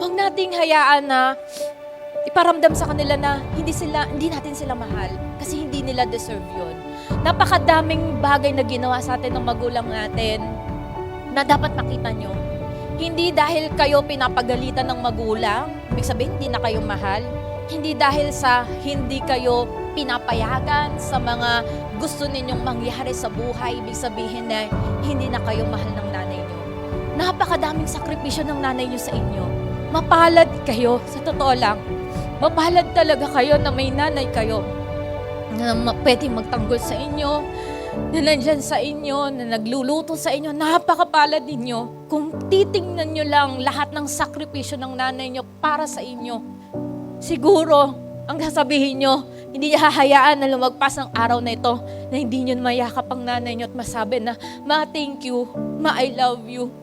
Huwag nating hayaan na iparamdam sa kanila na hindi natin sila mahal kasi hindi nila deserve yun. Napakadaming bagay na ginawa sa atin ng magulang natin na dapat makita nyo. Hindi dahil kayo pinapagalitan ng magulang, ibig sabihin hindi na kayo mahal. Hindi dahil sa hindi kayo pinapayagan sa mga gusto ninyong mangyari sa buhay, ibig sabihin na hindi na kayo mahal ng nanay nyo. Napakadaming sakripisyo ng nanay nyo sa inyo. Mapalad kayo, sa totoo lang. Mapalad talaga kayo na may nanay kayo na pwedeng magtanggol sa inyo, na nandyan sa inyo, na nagluluto sa inyo. Napakapalad ninyo. Kung titingnan nyo lang lahat ng sakripisyo ng nanay nyo para sa inyo, siguro, ang sasabihin nyo, hindi niya hahayaan na lumagpas ang araw na ito na hindi nyo mayakap ang nanay nyo at masabi na, Ma, thank you. Ma, I love you.